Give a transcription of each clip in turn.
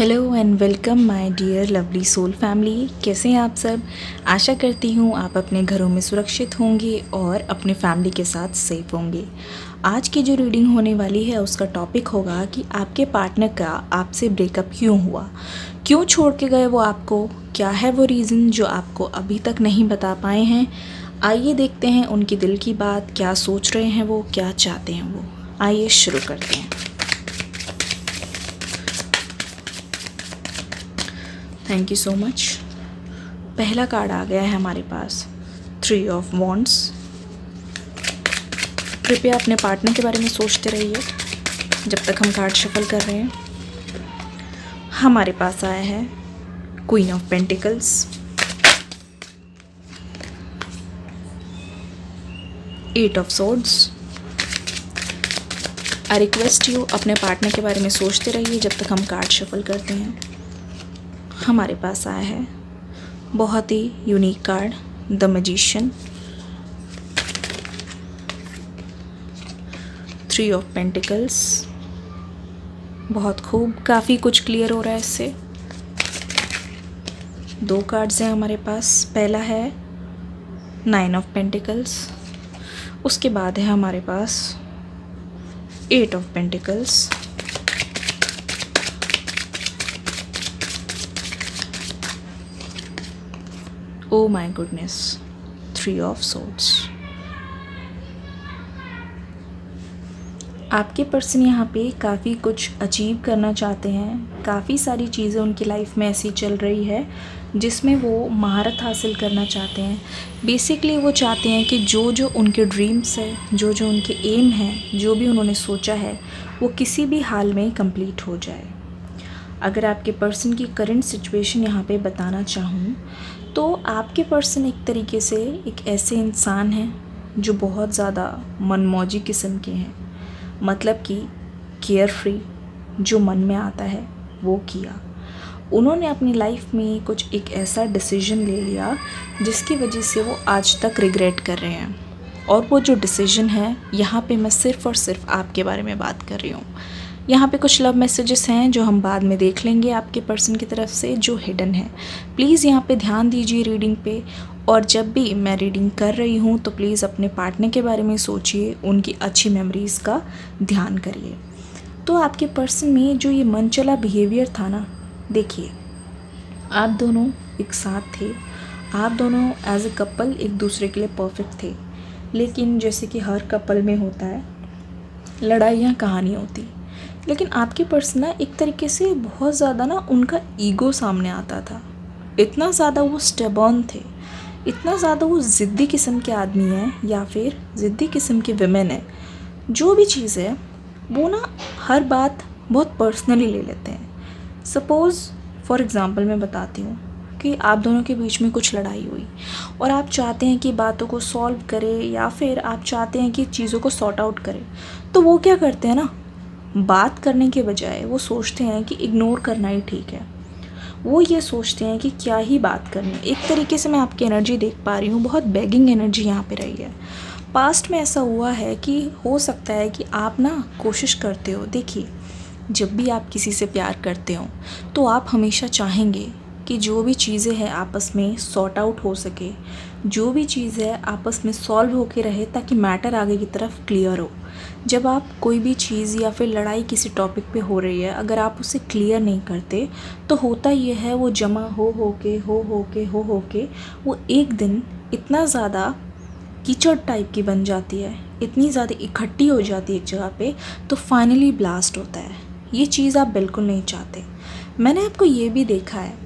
Hello and welcome my dear lovely soul family. कैसे हैं आप सब। आशा करती हूँ आप अपने घरों में सुरक्षित होंगे और अपने फैमिली के साथ सेफ होंगे। आज की जो रीडिंग होने वाली है उसका टॉपिक होगा कि आपके पार्टनर का आपसे ब्रेकअप क्यों हुआ, क्यों छोड़ के गए वो आपको, क्या है वो रीज़न जो आपको अभी तक नहीं बता पाए हैं। आइए देखते हैं उनकी दिल की बात, क्या सोच रहे हैं वो, क्या चाहते हैं वो। आइए शुरू करते हैं। Thank you so much. पहला कार्ड आ गया है हमारे पास, 3 ऑफ वॉन्ड्स। कृपया अपने पार्टनर के बारे में सोचते रहिए जब तक हम कार्ड शफल कर रहे हैं। हमारे पास आया है queen of pentacles, 8 of swords. I request you अपने पार्टनर के बारे में सोचते रहिए जब तक हम कार्ड शफल करते हैं। हमारे पास आया है बहुत ही unique card, the magician, 3 of pentacles. बहुत खूब, काफ़ी कुछ क्लियर हो रहा है इससे। 2 कार्ड्स हैं हमारे पास। पहला है 9 ऑफ पेंटिकल्स, उसके बाद है हमारे पास 8 of pentacles, oh my goodness, 3 of swords. आपके पर्सन यहाँ पे काफ़ी कुछ अचीव करना चाहते हैं। काफ़ी सारी चीज़ें उनकी लाइफ में ऐसी चल रही है जिसमें वो महारत हासिल करना चाहते हैं। बेसिकली वो चाहते हैं कि जो जो उनके ड्रीम्स है, जो जो उनके एम हैं, जो भी उन्होंने सोचा है वो किसी भी हाल में कंप्लीट हो जाए। अगर आपके पर्सन की करंट सिचुएशन यहाँ पे बताना चाहूँ तो आपके पर्सन एक तरीके से एक ऐसे इंसान हैं जो बहुत ज़्यादा मनमौजी किस्म के हैं। मतलब कि केयर फ्री, जो मन में आता है वो किया। उन्होंने अपनी लाइफ में कुछ एक ऐसा डिसीजन ले लिया जिसकी वजह से वो आज तक रिग्रेट कर रहे हैं। और वो जो डिसीजन है, यहाँ पे मैं सिर्फ़ और सिर्फ आपके बारे में बात कर रही हूँ। यहाँ पे कुछ लव मैसेजेस हैं जो हम बाद में देख लेंगे आपके पर्सन की तरफ से, जो हिडन है। प्लीज़ यहाँ पे ध्यान दीजिए रीडिंग पे। और जब भी मैं रीडिंग कर रही हूँ तो प्लीज़ अपने पार्टनर के बारे में सोचिए, उनकी अच्छी मेमोरीज़ का ध्यान करिए। तो आपके पर्सन में जो ये मनचला बिहेवियर था ना, देखिए आप दोनों एक साथ थे, आप दोनों एज ए कपल एक दूसरे के लिए परफेक्ट थे। लेकिन जैसे कि हर कपल में होता है, लड़ाइयाँ कहानी होती। लेकिन आपके पर्सन ना एक तरीके से बहुत ज़्यादा ना उनका ईगो सामने आता था। इतना ज़्यादा वो स्टेबर्न थे, इतना ज़्यादा वो ज़िद्दी किस्म के आदमी हैं या फिर ज़िद्दी किस्म के विमेन है। जो भी चीज़ है वो ना हर बात बहुत पर्सनली ले लेते हैं। सपोज़ फॉर एग्ज़ाम्पल मैं बताती हूँ कि आप दोनों के बीच में कुछ लड़ाई हुई और आप चाहते हैं कि बातों को सॉल्व करें या फिर आप चाहते हैं कि चीज़ों को सॉर्ट आउट करें, तो वो क्या करते हैं ना, बात करने के बजाय वो सोचते हैं कि इग्नोर करना ही ठीक है। वो ये सोचते हैं कि क्या ही बात करनी। एक तरीके से मैं आपकी एनर्जी देख पा रही हूँ, बहुत बेगिंग एनर्जी यहाँ पे रही है। पास्ट में ऐसा हुआ है कि हो सकता है कि आप ना कोशिश करते हो। देखिए, जब भी आप किसी से प्यार करते हो तो आप हमेशा चाहेंगे कि जो भी चीज़ें हैं आपस में सॉर्ट आउट हो सके, जो भी चीज़ है आपस में सॉल्व होके रहे, ताकि मैटर आगे की तरफ क्लियर हो। जब आप कोई भी चीज़ या फिर लड़ाई किसी टॉपिक पे हो रही है, अगर आप उसे क्लियर नहीं करते तो होता ये है वो जमा हो के वो एक दिन इतना ज़्यादा कीचड़ टाइप की बन जाती है, इतनी ज़्यादा इकट्ठी हो जाती है एक जगह पे, तो फाइनली ब्लास्ट होता है। ये चीज़ आप बिल्कुल नहीं चाहते। मैंने आपको ये भी देखा है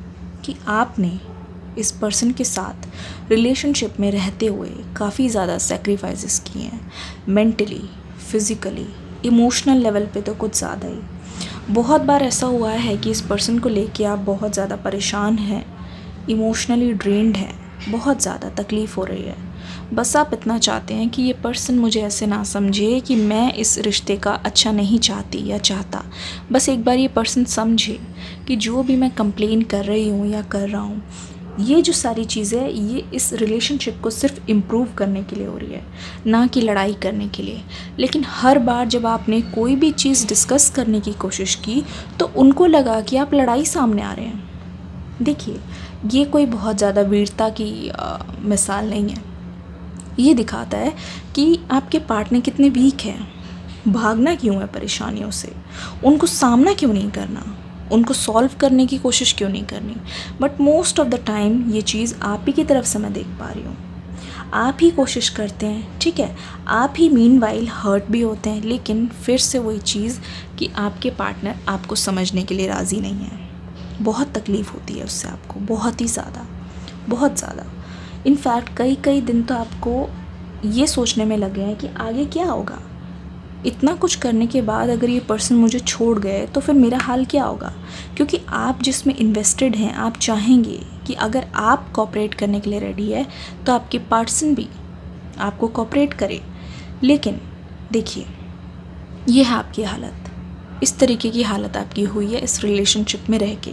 कि आपने इस पर्सन के साथ रिलेशनशिप में रहते हुए काफ़ी ज़्यादा सेक्रीफाइसेस किए हैं, मेंटली, फिज़िकली, इमोशनल लेवल पे तो कुछ ज़्यादा ही। बहुत बार ऐसा हुआ है कि इस पर्सन को लेके आप बहुत ज़्यादा परेशान हैं, इमोशनली ड्रेन्ड हैं, बहुत ज़्यादा तकलीफ़ हो रही है। बस आप इतना चाहते हैं कि ये पर्सन मुझे ऐसे ना समझे कि मैं इस रिश्ते का अच्छा नहीं चाहती या चाहता। बस एक बार ये पर्सन समझे कि जो भी मैं कंप्लेन कर रही हूँ या कर रहा हूँ, ये जो सारी चीज़ें है ये इस रिलेशनशिप को सिर्फ इम्प्रूव करने के लिए हो रही है, ना कि लड़ाई करने के लिए। लेकिन हर बार जब आपने कोई भी चीज़ डिस्कस करने की कोशिश की तो उनको लगा कि आप लड़ाई सामने आ रहे हैं। देखिए, ये कोई बहुत ज़्यादा वीरता की मिसाल नहीं है। ये दिखाता है कि आपके पार्टनर कितने वीक हैं। भागना क्यों है परेशानियों से, उनको सामना क्यों नहीं करना, उनको सॉल्व करने की कोशिश क्यों नहीं करनी। But most of the time ये चीज़ आप ही की तरफ से मैं देख पा रही हूँ। आप ही कोशिश करते हैं, ठीक है, आप ही मीनवाइल हर्ट भी होते हैं, लेकिन फिर से वही चीज़ कि आपके पार्टनर आपको समझने के लिए राज़ी नहीं है। बहुत तकलीफ़ होती है उससे आपको, बहुत ही ज़्यादा, बहुत ज़्यादा। इनफैक्ट कई कई दिन तो आपको ये सोचने में लगे हैं कि आगे क्या होगा। इतना कुछ करने के बाद अगर ये पर्सन मुझे छोड़ गए तो फिर मेरा हाल क्या होगा। क्योंकि आप जिसमें इन्वेस्टेड हैं, आप चाहेंगे कि अगर आप कोऑपरेट करने के लिए रेडी है तो आपके पर्सन भी आपको कोऑपरेट करे। लेकिन देखिए, ये है आपकी हालत, इस तरीके की हालत आपकी हुई है इस रिलेशनशिप में रह के,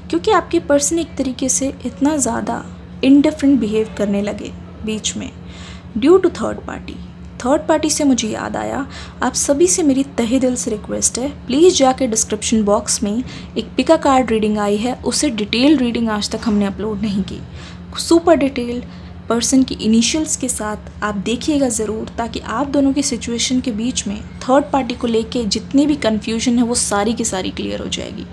क्योंकि आपके पर्सन एक तरीके से इतना ज़्यादा इनडिफरेंट बिहेव करने लगे बीच में ड्यू टू थर्ड पार्टी से मुझे याद आया, आप सभी से मेरी तहे दिल से रिक्वेस्ट है, प्लीज़ जाके डिस्क्रिप्शन बॉक्स में एक पिका कार्ड रीडिंग आई है, उसे डिटेल रीडिंग आज तक हमने अपलोड नहीं की। सुपर डिटेल पर्सन की इनिशियल्स के साथ आप देखिएगा ज़रूर, ताकि आप दोनों की सिचुएशन के बीच में थर्ड पार्टी को लेके जितनी भी कन्फ्यूजन है वो सारी की सारी क्लियर हो जाएगी।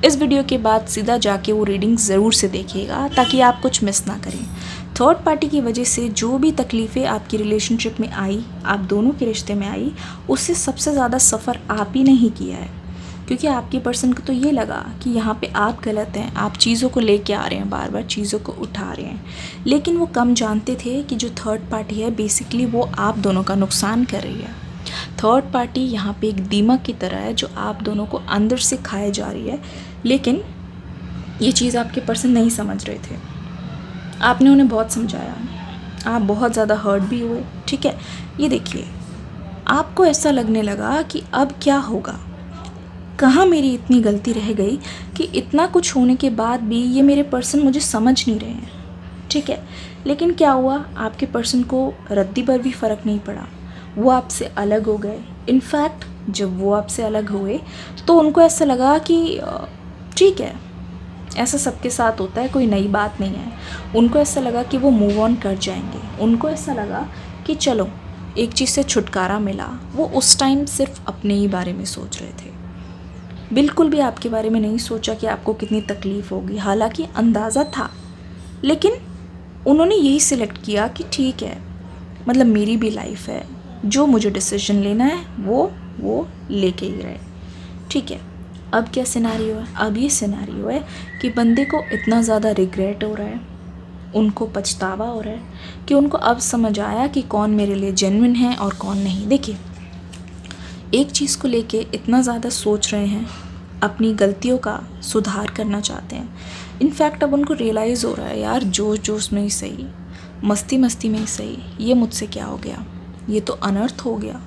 इस वीडियो के बाद सीधा जाके वो रीडिंग ज़रूर से देखिएगा ताकि आप कुछ मिस ना करें। थर्ड पार्टी की वजह से जो भी तकलीफ़ें आपकी रिलेशनशिप में आई, आप दोनों के रिश्ते में आई, उससे सबसे ज़्यादा सफ़र आप ही नहीं किया है। क्योंकि आपके पर्सन को तो ये लगा कि यहाँ पे आप गलत हैं, आप चीज़ों को लेके आ रहे हैं, बार बार चीज़ों को उठा रहे हैं। लेकिन वो कम जानते थे कि जो थर्ड पार्टी है बेसिकली वो आप दोनों का नुकसान कर रही है। थर्ड पार्टी यहाँ पे एक दीमक की तरह है जो आप दोनों को अंदर से खाए जा रही है। लेकिन ये चीज़ आपके पर्सन नहीं समझ रहे थे। आपने उन्हें बहुत समझाया, आप बहुत ज़्यादा हर्ट भी हुए, ठीक है। ये देखिए, आपको ऐसा लगने लगा कि अब क्या होगा, कहाँ मेरी इतनी गलती रह गई कि इतना कुछ होने के बाद भी ये मेरे पर्सन मुझे समझ नहीं रहे हैं, ठीक है। लेकिन क्या हुआ, आपके पर्सन को रद्दी पर भी फ़र्क नहीं पड़ा, वो आपसे अलग हो गए। इनफैक्ट जब वो आपसे अलग हुए तो उनको ऐसा लगा कि ठीक है, ऐसा सबके साथ होता है, कोई नई बात नहीं है। उनको ऐसा लगा कि वो मूव ऑन कर जाएंगे। उनको ऐसा लगा कि चलो एक चीज़ से छुटकारा मिला। वो उस टाइम सिर्फ अपने ही बारे में सोच रहे थे, बिल्कुल भी आपके बारे में नहीं सोचा कि आपको कितनी तकलीफ़ होगी। हालांकि अंदाज़ा था, लेकिन उन्होंने यही सिलेक्ट किया कि ठीक है, मतलब मेरी भी लाइफ है, जो मुझे डिसीजन लेना है वो लेके ही रहे, ठीक है। अब क्या सिनेरियो है, अब ये सिनेरियो है कि बंदे को इतना ज़्यादा रिग्रेट हो रहा है, उनको पछतावा हो रहा है कि उनको अब समझ आया कि कौन मेरे लिए जेन्युइन है और कौन नहीं। देखिए, एक चीज़ को लेके इतना ज़्यादा सोच रहे हैं, अपनी गलतियों का सुधार करना चाहते हैं। इनफैक्ट अब उनको रियलाइज़ हो रहा है, यार जोश जोश में ही सही, मस्ती मस्ती में ही सही, ये मुझसे क्या हो गया, ये तो अनर्थ हो गया।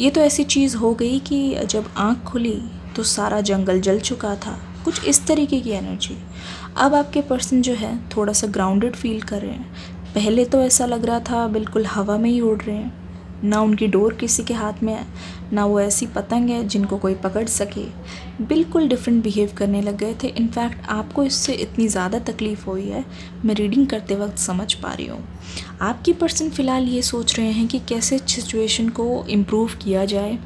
ये तो ऐसी चीज़ हो गई कि जब आँख खुली तो सारा जंगल जल चुका था, कुछ इस तरीके की एनर्जी। अब आपके पर्सन जो है थोड़ा सा ग्राउंडेड फील कर रहे हैं। पहले तो ऐसा लग रहा था बिल्कुल हवा में ही उड़ रहे हैं, ना उनकी डोर किसी के हाथ में है, ना वो ऐसी पतंग है जिनको कोई पकड़ सके। बिल्कुल डिफरेंट बिहेव करने लग गए थे। इनफैक्ट आपको इससे इतनी ज़्यादा तकलीफ़ हुई है, मैं रीडिंग करते वक्त समझ पा रही हूँ। आपकी पर्सन फ़िलहाल ये सोच रहे हैं कि कैसे सिचुएशन को इम्प्रूव किया जाए,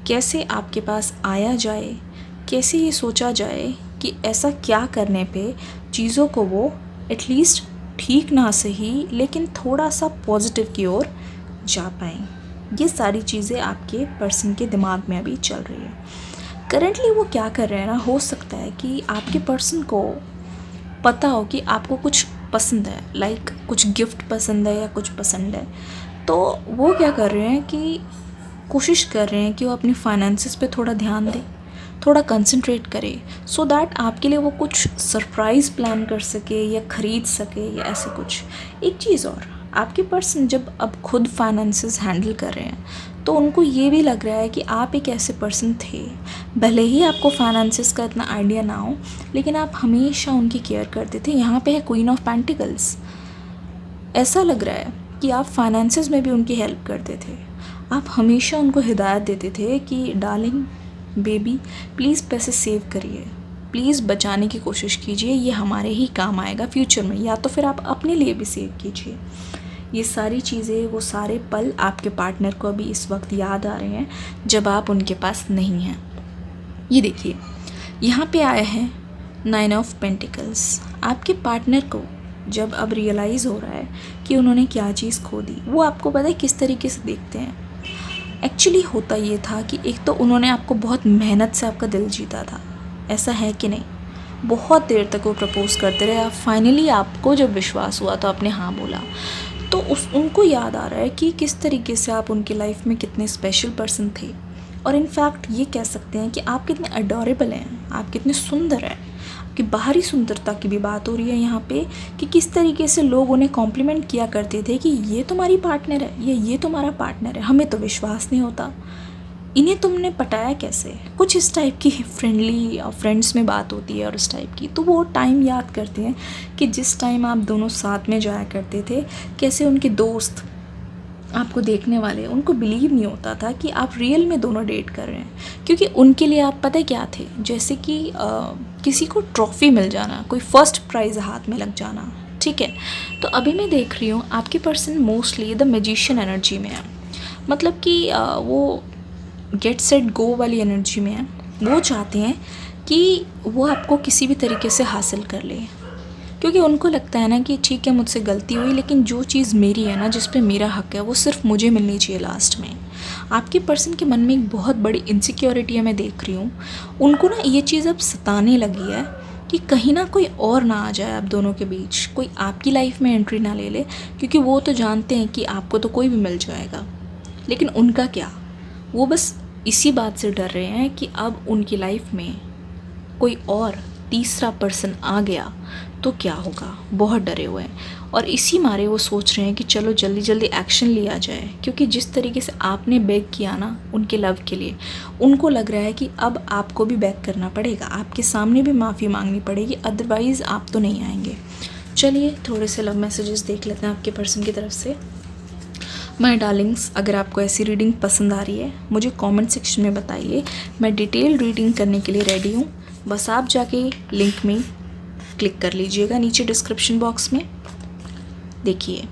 कैसे आपके पास आया जाए, कैसे ये सोचा जाए कि ऐसा क्या करने पे चीज़ों को वो एटलीस्ट ठीक ना सही लेकिन थोड़ा सा पॉजिटिव की ओर जा पाएँ। ये सारी चीज़ें आपके पर्सन के दिमाग में अभी चल रही है। करंटली वो क्या कर रहे हैं ना, हो सकता है कि आपके पर्सन को पता हो कि आपको कुछ पसंद है, लाइक कुछ गिफ्ट पसंद है या कुछ पसंद है, तो वो क्या कर रहे हैं कि कोशिश कर रहे हैं कि वो अपनी फाइनेंसेस पे थोड़ा ध्यान दें, थोड़ा कंसंट्रेट करे, सो दैट आपके लिए वो कुछ सरप्राइज़ प्लान कर सके या ख़रीद सके या ऐसे कुछ। एक चीज़ और, आपके पर्सन जब अब खुद फाइनेंसेस हैंडल कर रहे हैं तो उनको ये भी लग रहा है कि आप एक ऐसे पर्सन थे, भले ही आपको फाइनेंसेस का इतना आइडिया ना हो, लेकिन आप हमेशा उनकी केयर करते थे। यहाँ पे है क्वीन ऑफ पेंटिकल्स। ऐसा लग रहा है कि आप फाइनेंसेस में भी उनकी हेल्प करते थे। आप हमेशा उनको हिदायत देते थे कि डार्लिंग, बेबी, प्लीज़ पैसे सेव करिए, प्लीज़ बचाने की कोशिश कीजिए, ये हमारे ही काम आएगा फ्यूचर में, या तो फिर आप अपने लिए भी सेव कीजिए। ये सारी चीज़ें, वो सारे पल आपके पार्टनर को अभी इस वक्त याद आ रहे हैं जब आप उनके पास नहीं हैं। ये देखिए, यहाँ पे आया है 9 ऑफ पेंटिकल्स। आपके पार्टनर को जब अब रियलाइज़ हो रहा है कि उन्होंने क्या चीज़ खो दी, वो आपको पता है किस तरीके से देखते हैं। एक्चुअली होता ये था कि एक तो उन्होंने आपको बहुत मेहनत से आपका दिल जीता था, ऐसा है कि नहीं? बहुत देर तक वो प्रपोज़ करते रहे, फाइनली आपको जब विश्वास हुआ तो आपने हाँ बोला। तो उनको याद आ रहा है कि किस तरीके से आप उनकी लाइफ में कितने स्पेशल पर्सन थे। और इनफैक्ट ये कह सकते हैं कि आप कितने अडोरेबल हैं, आप कितने सुंदर हैं। आपकी बाहरी सुंदरता की भी बात हो रही है यहाँ पे कि किस तरीके से लोग उन्हें कॉम्प्लीमेंट किया करते थे कि ये तुम्हारी पार्टनर है, ये तुम्हारा पार्टनर है, हमें तो विश्वास नहीं होता, इन्हें तुमने पटाया कैसे। कुछ इस टाइप की फ्रेंडली फ्रेंड्स में बात होती है और इस टाइप की। तो वो टाइम याद करते हैं कि जिस टाइम आप दोनों साथ में जाया करते थे, कैसे उनके दोस्त, आपको देखने वाले, उनको बिलीव नहीं होता था कि आप रियल में दोनों डेट कर रहे हैं। क्योंकि उनके लिए आप पता क्या थे, जैसे कि किसी को ट्रॉफ़ी मिल जाना, कोई फर्स्ट प्राइज़ हाथ में लग जाना, ठीक है। तो अभी मैं देख रही हूँ आपके person mostly the magician energy में है, मतलब कि वो गेट सेट गो वाली एनर्जी में है। वो चाहते हैं कि वो आपको किसी भी तरीके से हासिल कर ले, क्योंकि उनको लगता है ना कि ठीक है मुझसे गलती हुई, लेकिन जो चीज़ मेरी है ना, जिस पे मेरा हक है, वो सिर्फ मुझे मिलनी चाहिए लास्ट में। आपके पर्सन के मन में एक बहुत बड़ी इनसिक्योरिटी है, मैं देख रही हूँ। उनको ना ये चीज़ अब सताने लगी है कि कहीं ना कोई और ना आ जाए आप दोनों के बीच, कोई आपकी लाइफ में एंट्री ना ले ले, क्योंकि वो तो जानते हैं कि आपको तो कोई भी मिल जाएगा, लेकिन उनका क्या, वो बस इसी बात से डर रहे हैं कि अब उनकी लाइफ में कोई और तीसरा पर्सन आ गया तो क्या होगा। बहुत डरे हुए हैं और इसी मारे वो सोच रहे हैं कि चलो जल्दी जल्दी एक्शन लिया जाए, क्योंकि जिस तरीके से आपने बेग किया ना उनके लव के लिए, उनको लग रहा है कि अब आपको भी बेग करना पड़ेगा, आपके सामने भी माफ़ी मांगनी पड़ेगी, अदरवाइज़ आप तो नहीं आएंगे। चलिए थोड़े से लव मैसेजेस देख लेते हैं आपके पर्सन की तरफ से। माय डार्लिंग्स, अगर आपको ऐसी रीडिंग पसंद आ रही है मुझे कमेंट सेक्शन में बताइए, मैं डिटेल रीडिंग करने के लिए रेडी हूँ। बस आप जाके लिंक में क्लिक कर लीजिएगा नीचे डिस्क्रिप्शन बॉक्स में। देखिए,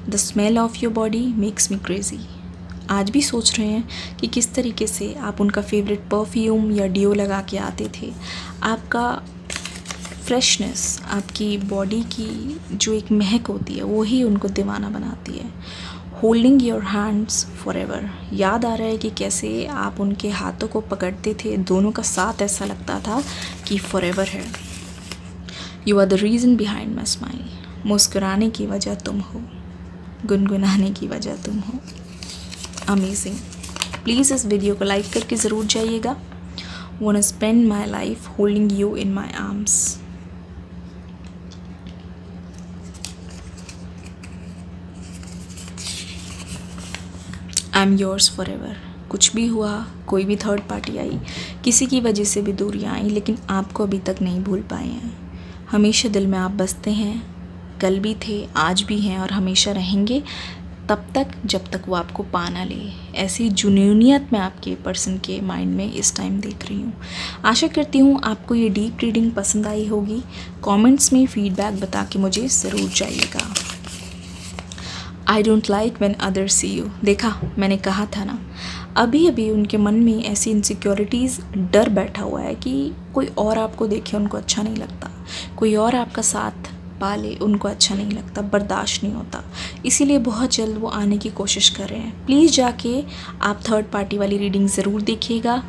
the smell of your body makes me crazy. आज भी सोच रहे हैं कि किस तरीके से आप उनका फेवरेट परफ्यूम या डियो लगा के आते थे। आपका फ्रेशनेस, आपकी बॉडी की जो एक महक होती है वही उनको दीवाना बनाती है। Holding your hands for ever, याद आ रहा है कि कैसे आप उनके हाथों को पकड़ते थे, दोनों का साथ ऐसा लगता था कि फॉर एवर है। You are the reason behind my smile, मुस्कुराने की वजह तुम हो, गुनगुनाने की वजह तुम हो। अमेजिंग। प्लीज़ इस वीडियो को लाइक करके ज़रूर जाइएगा। Want to spend my life holding you in my arms. I am yours forever. कुछ भी हुआ, कोई भी थर्ड पार्टी आई, किसी की वजह से भी दूरियाँ आई, लेकिन आपको अभी तक नहीं भूल पाए हैं। हमेशा दिल में आप बसते हैं, कल भी थे, आज भी हैं और हमेशा रहेंगे, तब तक जब तक वो आपको पा ना ले। ऐसी जुनूनियत मैं आपके पर्सन के माइंड में इस टाइम देख रही हूँ। आशा करती हूँ आपको ये डीप रीडिंग पसंद आई होगी। कमेंट्स में फीडबैक बता के मुझे ज़रूर जाइएगा। I don't like when others see you. देखा, मैंने कहा था ना, अभी अभी उनके मन में ऐसी इनसिक्योरिटीज़, डर बैठा हुआ है कि कोई और आपको देखे उनको अच्छा नहीं लगता, कोई और आपका साथ पाले उनको अच्छा नहीं लगता, बर्दाश्त नहीं होता। इसीलिए बहुत जल्द वो आने की कोशिश कर रहे हैं। प्लीज़ जाके आप थर्ड पार्टी वाली रीडिंग ज़रूर देखिएगा।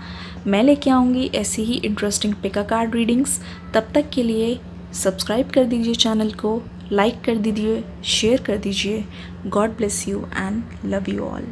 मैं लेके आऊँगी ऐसी ही इंटरेस्टिंग पिका कार्ड रीडिंग्स। तब तक के लिए सब्सक्राइब कर दीजिए चैनल को, लाइक कर दीजिए, शेयर कर दीजिए। God bless you and love you all.